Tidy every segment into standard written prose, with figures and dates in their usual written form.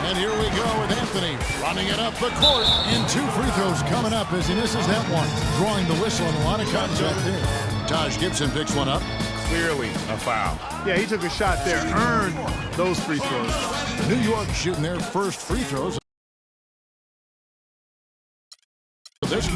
And here we go with Anthony running it up the court. And 2 free throws coming up as he misses that one. Drawing the whistle and a lot of contact there. Taj Gibson picks one up. Clearly a foul. Yeah, he took a shot there, earned those free throws. New York shooting their first free throws. This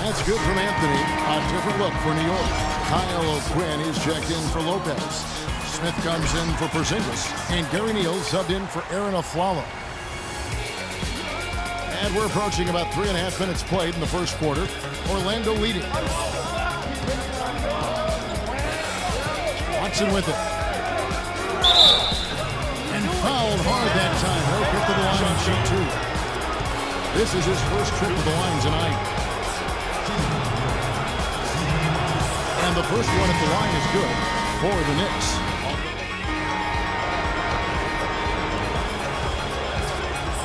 That's good from Anthony. A different look for New York. Kyle O'Quinn is checked in for Lopez. Smith comes in for Porzingis. And Gary Neal subbed in for Aaron Aflalo. And we're approaching about 3.5 minutes played in the first quarter. Orlando leading. Watson with it. And fouled hard that time. He'll get to the line and shoot 2. This is his first trip to the line tonight. And the first one at the line is good for the Knicks.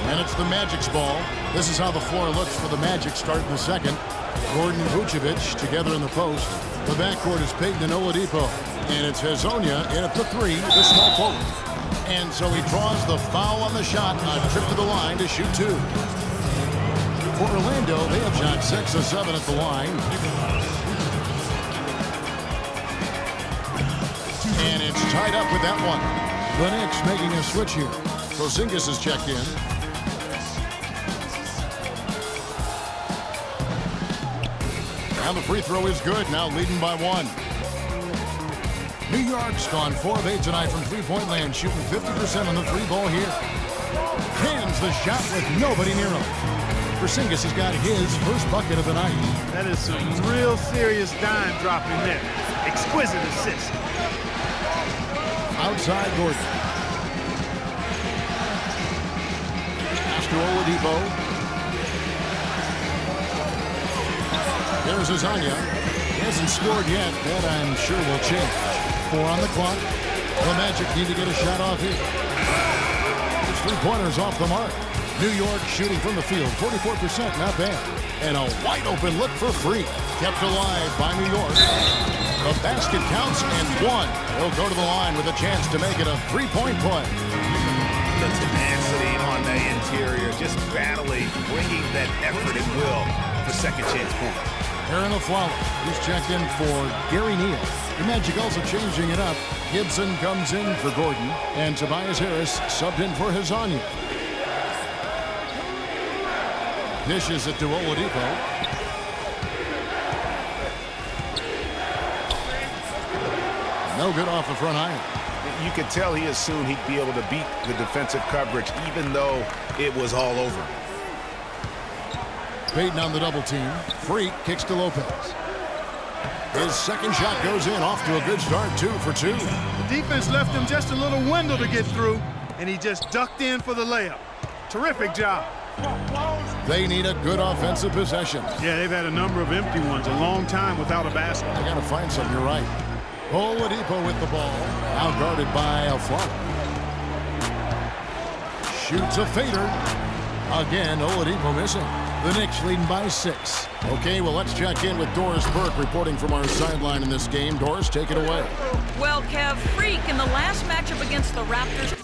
And it's the Magic's ball. This is how the floor looks for the Magic starting the second. Gordon Vucevic together in the post. The backcourt is Payton and Oladipo. And it's Hezonja in at the 3, the small forward. And so he draws the foul on the shot, a trip to the line to shoot 2. For Orlando, they have shot 6 of 7 at the line. And it's tied up with that one. The Knicks making a switch here. Porzingis is checked in. Now the free throw is good. Now leading by 1. New York's gone 4 of 8 tonight from three-point land, shooting 50% on the 3-ball here. Hands the shot with nobody near him. Porzingis has got his first bucket of the night. That is some real serious dime dropping there. Exquisite assist. Outside Gordon. Pass to Oladipo. There's Hezonja. He hasn't scored yet. That I'm sure will change. 4 on the clock. The Magic need to get a shot off here. His 3-pointers off the mark. New York shooting from the field. 44%, not bad. And a wide open look for free. Kept alive by New York. The basket counts and 1. He'll go to the line with a chance to make it a 3-point play. The tenacity on the interior, just battling, bringing that effort and will for second chance points. Aaron Aflalo, who's checked in for Gary Neal. The Magic also changing it up. Gibson comes in for Gordon, and Tobias Harris subbed in for Hezonja. Dishes it to Oladipo. No good off the front iron. You could tell he assumed he'd be able to beat the defensive coverage, even though it was all over. Payton on the double team. Freak kicks to Lopez. His second shot goes in, off to a good start, 2 for 2. The defense left him just a little window to get through, and he just ducked in for the layup. Terrific job. They need a good offensive possession. Yeah, they've had a number of empty ones, a long time without a basket. I got to find something, you're right. Oladipo with the ball, now guarded by Aflalo. Shoots a fader. Again, Oladipo missing. The Knicks leading by 6. Okay, well, let's check in with Doris Burke reporting from our sideline in this game. Doris, take it away. Well, Kev, Freak in the last matchup against the Raptors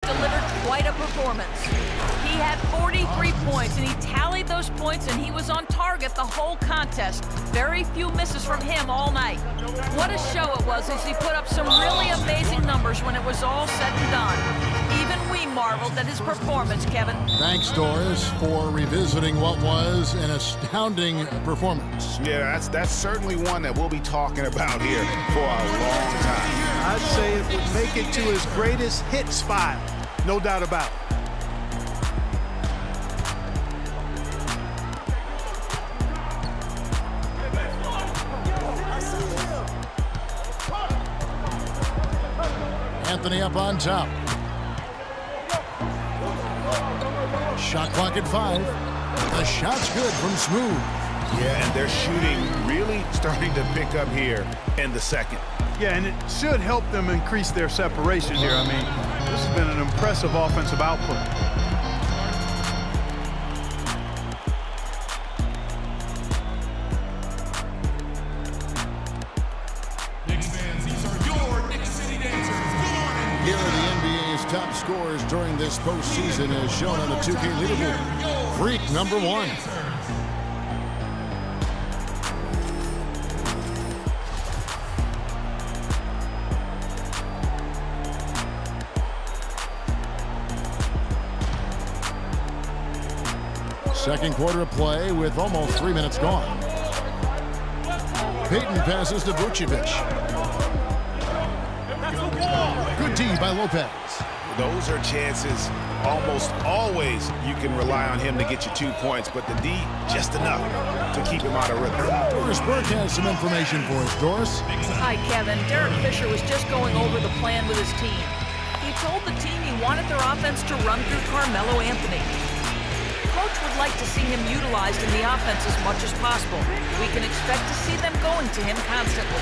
delivered quite a performance. He had 43 points, and he tallied those points, and he was on target the whole contest. Very few misses from him all night. What a show it was as he put up some really amazing numbers when it was all said and done. Even we marveled at his performance, Kevin. Thanks, Doris, for revisiting what was an astounding performance. Yeah, that's certainly one that we'll be talking about here for a long time. I'd say it would make it to his greatest hits file. No doubt about it. Anthony up on top. Shot clock at 5. The shot's good from Smooth. Yeah, and they're shooting really starting to pick up here in the second. Yeah, and it should help them increase their separation here. I mean, this has been an impressive offensive output. Here are the NBA's top scorers during this postseason as shown on the 2K leaderboard. Freak number 1. Second quarter of play with almost 3 minutes gone. Payton passes to Vucevic. Good D by Lopez. Those are chances almost always you can rely on him to get you 2 points, but the D just enough to keep him out of rhythm. Doris Burke has some information for us. Doris? Hi, Kevin. Derek Fisher was just going over the plan with his team. He told the team he wanted their offense to run through Carmelo Anthony. Coach would like to see him utilized in the offense as much as possible. We can expect to see them going to him constantly.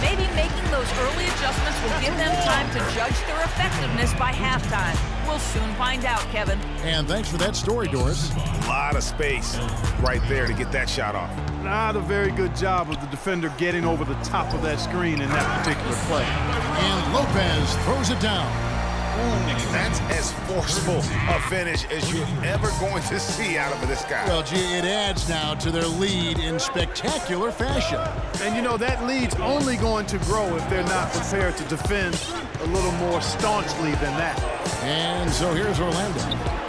Maybe making those early adjustments will give them time to judge their effectiveness by halftime. We'll soon find out, Kevin. And thanks for that story, Doris. A lot of space right there to get that shot off. Not a very good job of the defender getting over the top of that screen in that particular play. And Lopez throws it down. That's as forceful a finish as you're ever going to see out of this guy. Well, gee, it adds now to their lead in spectacular fashion. And you know, that lead's only going to grow if they're not prepared to defend a little more staunchly than that. And so here's Orlando,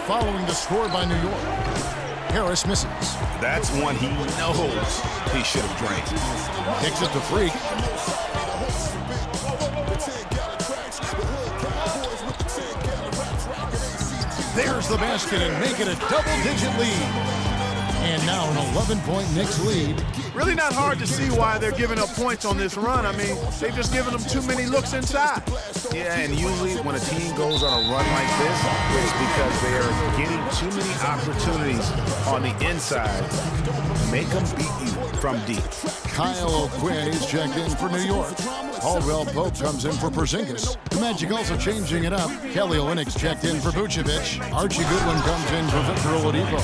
following the score by New York. Harris misses. That's one he knows he should have drained. Kicks it to Freak. There's the basket and make it a double-digit lead. And now an 11-point Knicks lead. Really not hard to see why they're giving up points on this run. I mean, they've just given them too many looks inside. Yeah, and usually when a team goes on a run like this, it's because they are getting too many opportunities on the inside to make them beat you from deep. Kyle O'Quinn is checked in for New York. Aldwell Pope comes in for Porzingis. The Magic also changing it up. Kelly Olynyk's checked in for Vucevic. Archie Goodwin comes in for Victor Oladipo.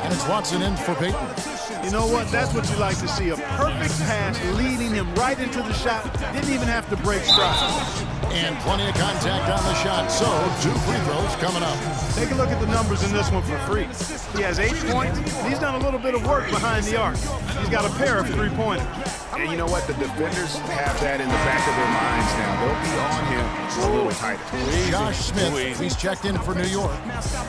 And it's Watson in for Payton. You know what? That's what you like to see. A perfect pass leading him right into the shot. Didn't even have to break stride. And plenty of contact on the shot. So 2 free throws coming up. Take a look at the numbers in this one for Freak. He has 8 points. He's done a little bit of work behind the arc. He's got a pair of 3-pointers. And you know what? The defenders have that in the back of their minds now. They'll be on him a little tighter. Josh Smith, he's checked in for New York.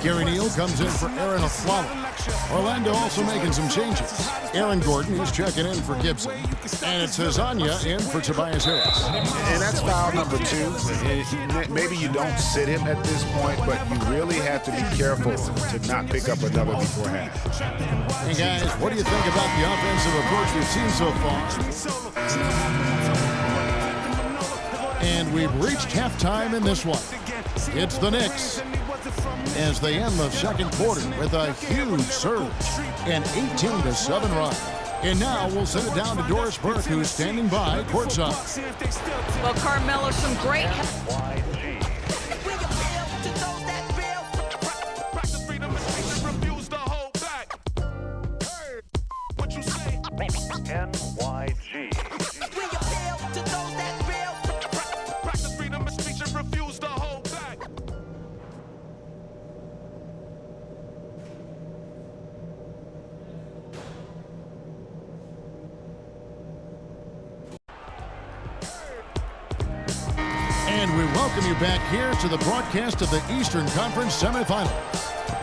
Gary Neal comes in for Aaron Aflalo. Orlando also making some changes. Aaron Gordon, he's checking in for Gibson. And it's Hazanya in for Tobias Harris. And that's foul number 2. Maybe you don't sit him at this point, but you really have to be careful to not pick up another before half. Hey guys, what do you think about the offensive approach we've seen so far? And we've reached halftime in this one. It's the Knicks as they end the second quarter with a huge surge, an 18-7 run. And now we'll send it down to Doris Burke, who's standing by courtside. Well, Carmelo, some great... welcome you back here to the broadcast of the Eastern Conference semifinals.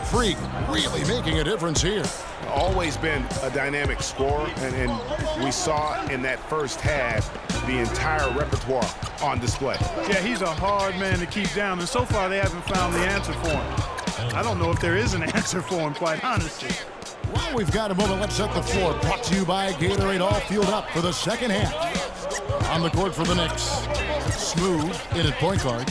Freak really making a difference here. Always been a dynamic scorer, and we saw in that first half the entire repertoire on display. Yeah, he's a hard man to keep down, and so far they haven't found the answer for him. I don't know if there is an answer for him, quite honestly. Well, we've got a moment. Let's set the floor. Brought to you by Gatorade. All fueled up for the second half. On the court for the Knicks. Smooth in at point guard.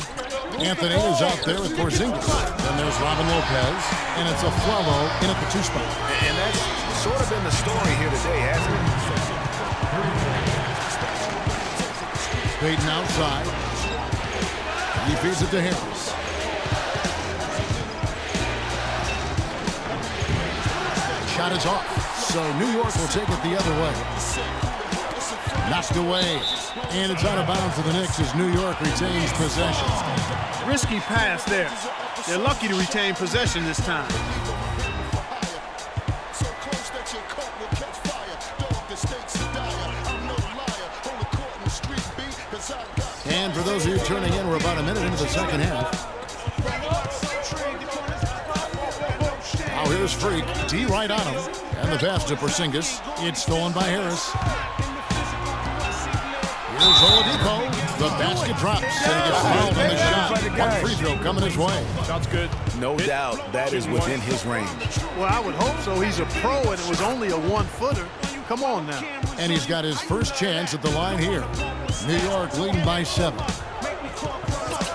Anthony is out there with Porzingis. Then there's Robin Lopez. And it's a Flello in at the 2 spot. And that's sort of been the story here today, hasn't it? Payton outside. He feeds it to Harris. Shot is off. So New York will take it the other way. Knocked away. And it's out of bounds to the Knicks as New York retains possession. Risky pass there. They're lucky to retain possession this time. And for those of you turning in, we're about a minute into the second half. Now here's Freak. D right on him. And the pass to Porzingis. It's stolen by Harris. Here's Oladipo. The basket drops. And he gets fouled on the shot. One free throw coming his way. Shot's good. No doubt that is within his range. Well, I would hope so. He's a pro, and it was only a 1-footer. Come on now. And he's got his first chance at the line here. New York leading by 7.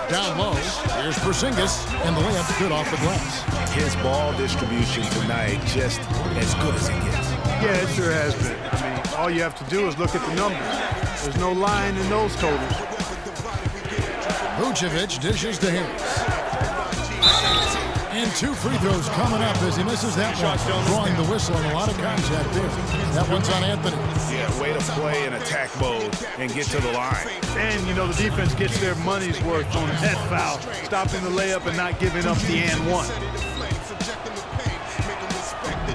Down low. Here's Porzingis. And the layup good off the glass. His ball distribution tonight just as good as it gets. Yeah, it sure has been. I mean, all you have to do is look at the numbers. There's no line in those totals. Vucevic dishes to Harris. And 2 free throws coming up as he misses that one. Drawing the whistle and a lot of contact there. That one's on Anthony. Yeah, way to play in attack mode and get to the line. And, you know, the defense gets their money's worth on that foul. Stopping the layup and not giving up the and one.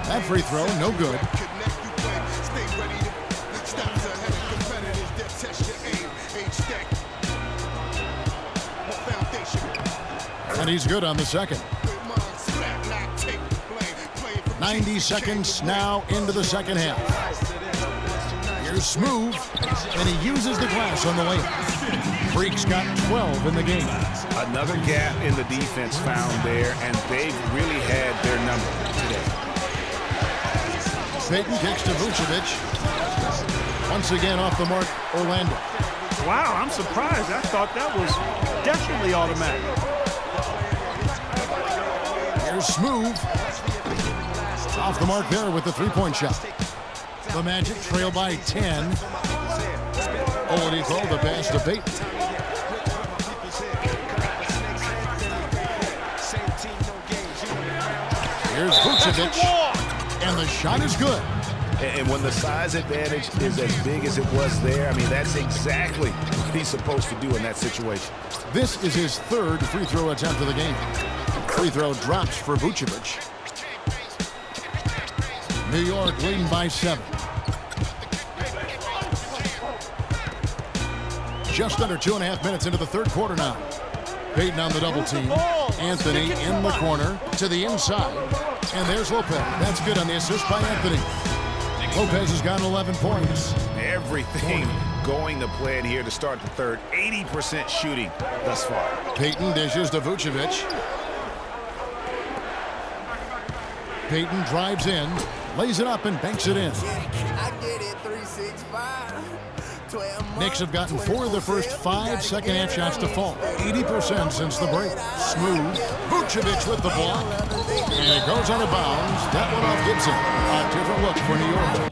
That free throw, no good. And he's good on the second. 90 seconds now into the second half. Here's Smooth, and he uses the glass on the layup. Freak's got 12 in the game. Another gap in the defense found there, and they've really had their number today. Payton kicks to Vucevic. Once again off the mark, Orlando. Wow, I'm surprised. I thought that was definitely automatic. Here's Smooth. Off the mark there with the 3-point shot. The Magic trail by 10. Oladipo the pass to Payton. Here's Vucevic. And the shot is good. And when the size advantage is as big as it was there, I mean, that's exactly what he's supposed to do in that situation. This is his 3rd free throw attempt of the game. Free throw drops for Vucevic. New York leading by 7. Just under 2.5 minutes into the 3rd quarter now. Payton on the double team. Anthony in the corner to the inside. And there's Lopez. That's good on the assist by Anthony. Lopez has got 11 points. Everything going to plan here to start the 3rd. 80% shooting thus far. Payton dishes to Vucevic. Payton drives in, lays it up, and banks it in. Knicks have gotten 4 of the first 5 second-half shots to fall. 80% since the break. Smooth. Vucevic with the block. And it goes out of bounds. That one off Gibson. A different look for New York.